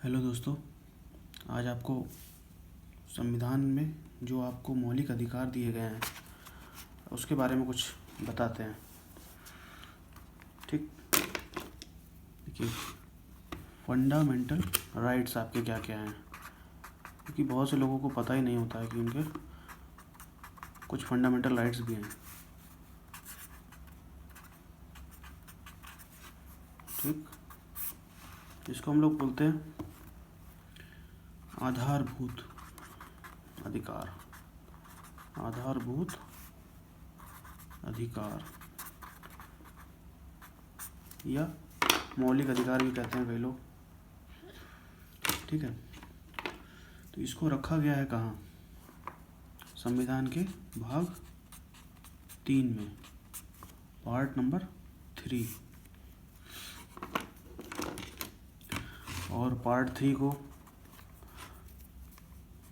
Hello दोस्तों, आज आपको संविधान में जो आपको मौलिक अधिकार दिए गए हैं उसके बारे में कुछ बताते हैं। ठीक, देखिए फंडामेंटल राइट्स आपके क्या क्या हैं, क्योंकि बहुत से लोगों को पता ही नहीं होता है कि उनके कुछ फंडामेंटल राइट्स भी हैं। ठीक, इसको हम लोग बोलते हैं आधारभूत अधिकार। आधारभूत अधिकार या मौलिक अधिकार भी कहते हैं कई लोग। ठीक है, तो इसको रखा गया है कहाँ? संविधान के भाग 3 में, पार्ट नंबर 3। और पार्ट 3 को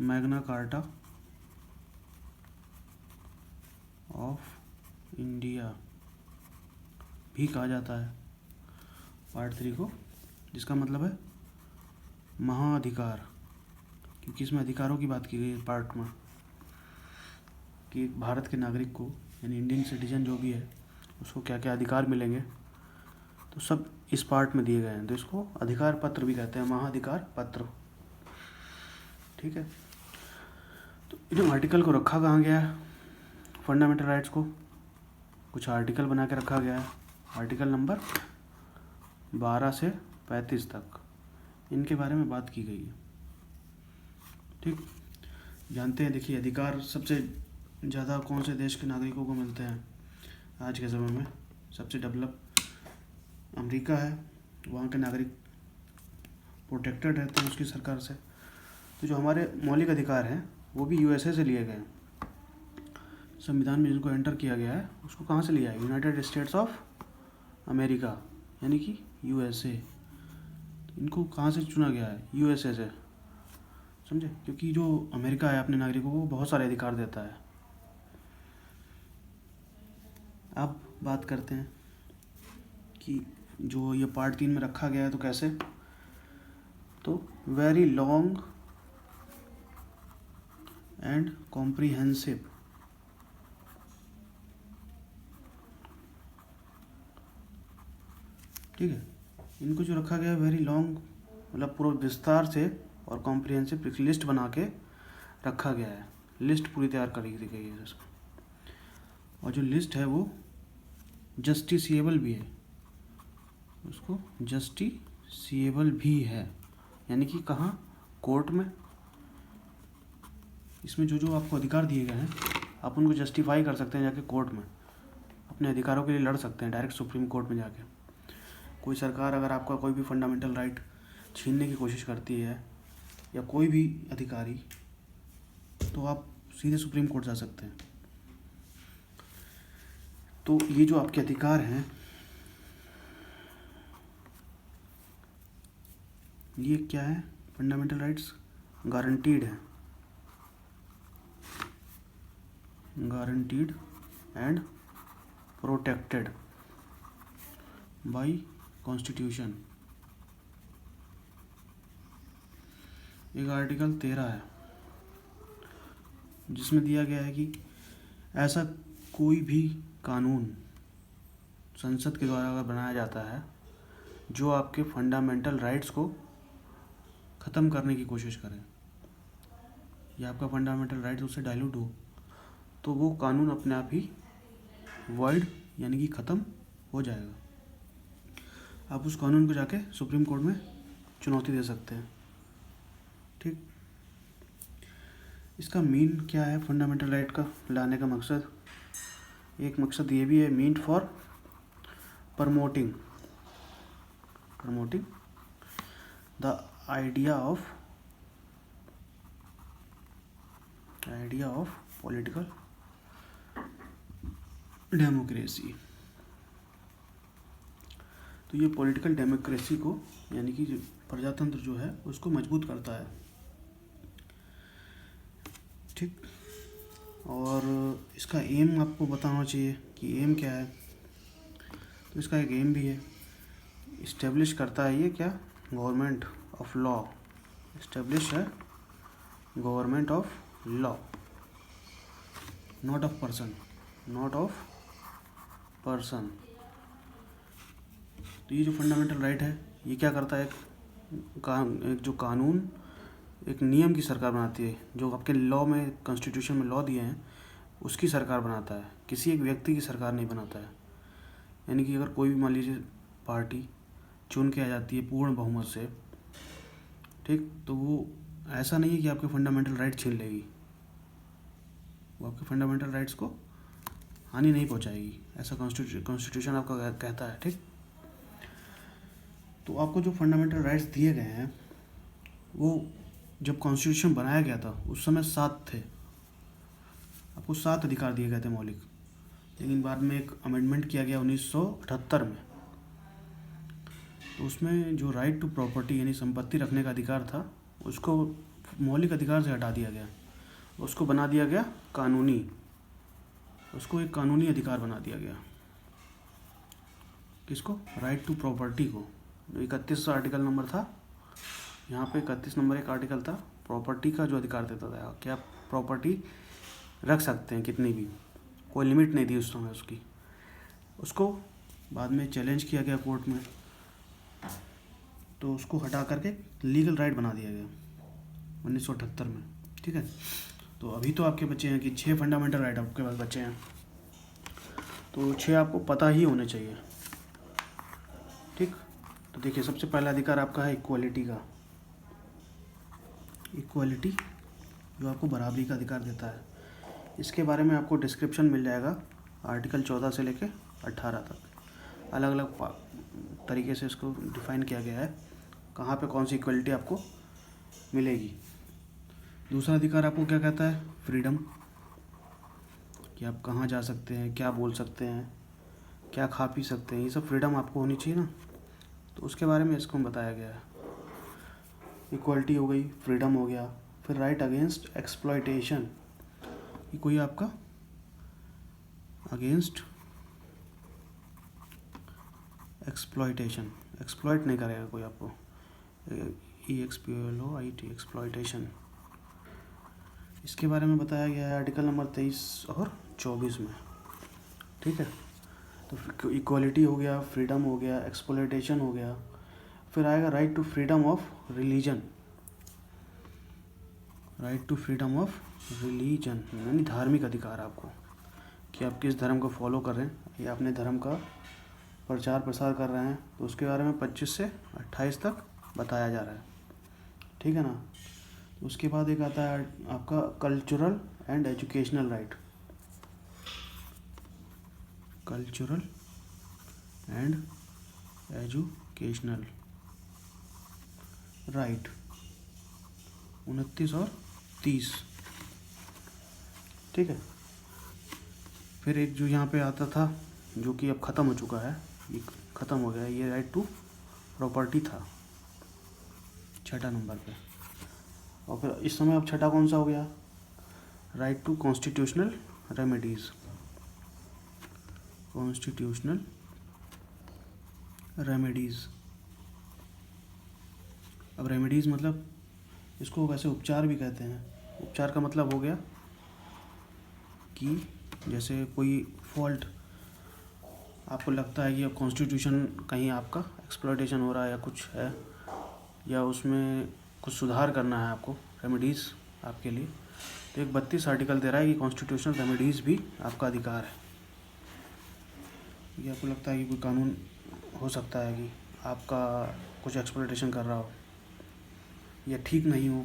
मैग्ना कार्टा ऑफ इंडिया भी कहा जाता है। पार्ट 3 को, जिसका मतलब है महाअधिकार, क्योंकि इसमें अधिकारों की बात की गई है पार्ट में, कि भारत के नागरिक को यानी इंडियन सिटीजन जो भी है उसको क्या क्या अधिकार मिलेंगे, तो सब इस पार्ट में दिए गए हैं। तो इसको अधिकार पत्र भी कहते हैं, महाअधिकार पत्र। ठीक है, तो इन आर्टिकल को रखा कहाँ गया है? फंडामेंटल राइट्स को कुछ आर्टिकल बना के रखा गया है। आर्टिकल नंबर 12 से 35 तक इनके बारे में बात की गई है। ठीक, जानते हैं, देखिए अधिकार सबसे ज़्यादा कौन से देश के नागरिकों को मिलते हैं आज के समय में? सबसे डेवलप अमेरिका है, वहाँ के नागरिक प्रोटेक्टेड रहते हैं उसकी सरकार से। तो जो हमारे मौलिक अधिकार हैं वो भी यूएसए से लिए गए हैं। संविधान में जिनको एंटर किया गया है उसको कहाँ से लिया है? यूनाइटेड स्टेट्स ऑफ अमेरिका, यानी कि यूएसए। इनको कहाँ से चुना गया है? यूएसए से, समझे? क्योंकि जो अमेरिका है अपने नागरिकों को बहुत सारे अधिकार देता है। अब बात करते हैं कि जो ये पार्ट 3 में रखा गया है तो कैसे? तो वेरी लॉन्ग एंड कॉम्प्रिहेंसिव, ठीक है, इनको जो रखा गया है वेरी लॉन्ग मतलब पूरा विस्तार से और कॉम्प्रिहेंसिव एक लिस्ट बना के रखा गया है। लिस्ट पूरी तैयार करी गई है इसमें, और जो लिस्ट है वो जस्टिसिएबल भी है, उसको जस्टिसिएबल भी है, यानी कि कहाँ? कोर्ट में। इसमें जो जो आपको अधिकार दिए गए हैं आप उनको जस्टिफाई कर सकते हैं जाके कोर्ट में, अपने अधिकारों के लिए लड़ सकते हैं डायरेक्ट सुप्रीम कोर्ट में जाके। कोई सरकार अगर आपका कोई भी फंडामेंटल राइट छीनने की कोशिश करती है या कोई भी अधिकारी, तो आप सीधे सुप्रीम कोर्ट जा सकते हैं। तो ये जो आपके अधिकार हैं ये क्या है? फंडामेंटल राइट्स गारंटीड है, guaranteed and protected by constitution. एक आर्टिकल 13 है जिसमें दिया गया है कि ऐसा कोई भी कानून संसद के द्वारा अगर बनाया जाता है जो आपके फंडामेंटल राइट्स को ख़त्म करने की कोशिश करे या आपका फंडामेंटल राइट्स उससे डाइल्यूट हो, तो वो कानून अपने आप ही वॉइड यानी कि ख़त्म हो जाएगा। आप उस कानून को जाके सुप्रीम कोर्ट में चुनौती दे सकते हैं। ठीक, इसका मीन क्या है? फंडामेंटल राइट का लाने का मकसद, एक मकसद ये भी है, mean for promoting the idea of political democracy. तो ये पॉलिटिकल डेमोक्रेसी को यानी कि जो प्रजातंत्र जो है उसको मजबूत करता है। ठीक, और इसका एम आपको बताना चाहिए कि एम क्या है। तो इसका एक एम भी है, इस्टेब्लिश करता है ये क्या? गवर्नमेंट ऑफ लॉ एस्टेब्लिश है government of law, not of person, not of person. तो ये जो फंडामेंटल राइट है ये क्या करता है, एक जो कानून, एक नियम की सरकार बनाती है, जो आपके लॉ में, कॉन्स्टिट्यूशन में लॉ दिए हैं उसकी सरकार बनाता है, किसी एक व्यक्ति की सरकार नहीं बनाता है। यानी कि अगर कोई भी मान लीजिए पार्टी चुन के आ जाती है पूर्ण बहुमत से, ठीक, तो वो ऐसा नहीं है कि आपके फंडामेंटल राइट छीन लेगी, वो आपके फंडामेंटल राइट्स को हानि नहीं पहुंचाएगी, ऐसा कॉन्स्टिट्यूशन आपका कहता है, ठीक। तो आपको जो फंडामेंटल राइट्स दिए गए हैं वो जब कॉन्स्टिट्यूशन बनाया गया था उस समय 7 थे, आपको 7 अधिकार दिए गए थे मौलिक, लेकिन बाद में एक अमेंडमेंट किया गया 1978 में, तो उसमें जो राइट टू प्रॉपर्टी यानी संपत्ति रखने का अधिकार था उसको मौलिक अधिकार से हटा दिया गया, उसको बना दिया गया कानूनी, उसको एक कानूनी अधिकार बना दिया गया। किसको? राइट टू प्रॉपर्टी को। 31 आर्टिकल नंबर था, यहाँ पे 31 नंबर एक आर्टिकल था, प्रॉपर्टी का जो अधिकार देता था कि आप प्रॉपर्टी रख सकते हैं कितनी भी, कोई लिमिट नहीं थी उस समय उसकी। उसको बाद में चैलेंज किया गया कोर्ट में, तो उसको हटा करके लीगल राइट बना दिया गया 1978 में, ठीक है। तो अभी तो आपके बच्चे हैं कि 6 फंडामेंटल राइट आपके पास बच्चे हैं, तो 6 आपको पता ही होने चाहिए, ठीक। तो देखिए सबसे पहला अधिकार आपका है इक्वालिटी का, इक्वालिटी जो आपको बराबरी का अधिकार देता है। इसके बारे में आपको डिस्क्रिप्शन मिल जाएगा आर्टिकल 14 से लेके 18 तक, अलग अलग तरीके से इसको डिफ़ाइन किया गया है कहाँ पे कौन सी इक्वालिटी आपको मिलेगी। दूसरा अधिकार आपको क्या कहता है? फ्रीडम, कि आप कहाँ जा सकते हैं, क्या बोल सकते हैं, क्या खा पी सकते हैं, ये सब फ्रीडम आपको होनी चाहिए ना, तो उसके बारे में इसको बताया गया है। इक्वालिटी हो गई, फ्रीडम हो गया, फिर राइट अगेंस्ट एक्सप्लॉयटेशन, कि कोई आपका अगेंस्ट एक्सप्लॉयटेशन, एक्सप्लॉयट नहीं करेगा कोई आपको, EXPLOIT, एक्सप्लॉयटेशन, इसके बारे में बताया गया है आर्टिकल नंबर 23 और 24 में, ठीक है। तो इक्वालिटी हो गया, फ्रीडम हो गया, एक्सप्लॉयटेशन हो गया, फिर आएगा right to freedom of religion, right to freedom of religion यानी धार्मिक अधिकार आपको, कि आप किस धर्म को फॉलो कर रहे हैं या अपने धर्म का प्रचार प्रसार कर रहे हैं, तो उसके बारे में 25 से 28 तक बताया जा रहा है, ठीक है ना। उसके बाद एक आता है आपका cultural and educational right, cultural and educational right 29 और 30, ठीक है। फिर एक जो यहाँ पे आता था जो कि अब ख़त्म हो चुका है, ये ख़त्म हो गया, ये राइट टू प्रॉपर्टी था 6 नंबर पे, और फिर इस समय अब 6 कौन सा हो गया? Right to constitutional remedies, constitutional remedies. अब रेमेडीज़ मतलब इसको वैसे उपचार भी कहते हैं, उपचार का मतलब हो गया कि जैसे कोई फॉल्ट आपको लगता है कि कॉन्स्टिट्यूशन कहीं आपका एक्सप्लॉयटेशन हो रहा है या कुछ है, या उसमें कुछ सुधार करना है आपको, रेमेडीज़ आपके लिए, तो एक 32 आर्टिकल दे रहा है कि कॉन्स्टिट्यूशनल रेमेडीज़ भी आपका अधिकार है। ये आपको लगता है कि कोई कानून हो सकता है कि आपका कुछ एक्सप्लॉयटेशन कर रहा हो या ठीक नहीं हो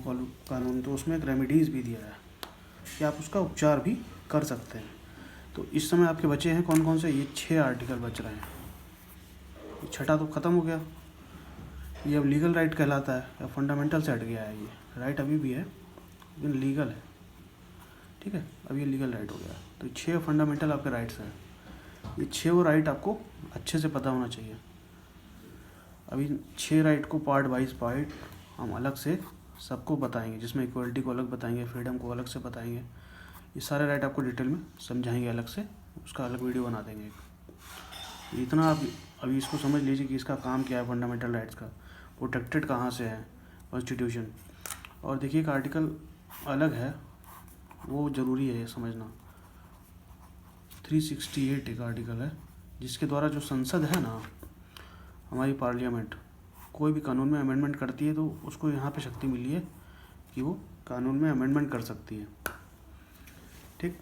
कानून, तो उसमें एक रेमेडीज़ भी दिया है कि आप उसका उपचार भी कर सकते हैं। तो इस समय आपके बचे हैं कौन कौन से? ये 6 आर्टिकल बच रहे हैं, ये 6 तो ख़त्म हो गया, ये अब लीगल राइट कहलाता है या फंडामेंटल से हट गया है। ये राइट अभी भी है लेकिन लीगल है, ठीक है, अब ये लीगल राइट हो गया। तो 6 फंडामेंटल आपके राइट्स हैं, ये 6 राइट आपको अच्छे से पता होना चाहिए। अभी 6 राइट को पार्ट वाइज पार्ट हम अलग से सबको बताएंगे, जिसमें इक्वलिटी को अलग बताएंगे, फ्रीडम को अलग से बताएंगे, ये सारे राइट आपको डिटेल में समझाएंगे अलग से, उसका अलग वीडियो बना देंगे एक। इतना आप अभी इसको समझ लीजिए कि इसका काम क्या है, फंडामेंटल राइट्स का, प्रोटेक्टेड कहाँ से है कॉन्स्टिट्यूशन, और देखिए एक आर्टिकल अलग है, वो ज़रूरी है ये समझना। 368 एक आर्टिकल है जिसके द्वारा जो संसद है ना, हमारी पार्लियामेंट, कोई भी कानून में अमेंडमेंट करती है तो उसको यहाँ पे शक्ति मिली है कि वो कानून में अमेंडमेंट कर सकती है। ठीक।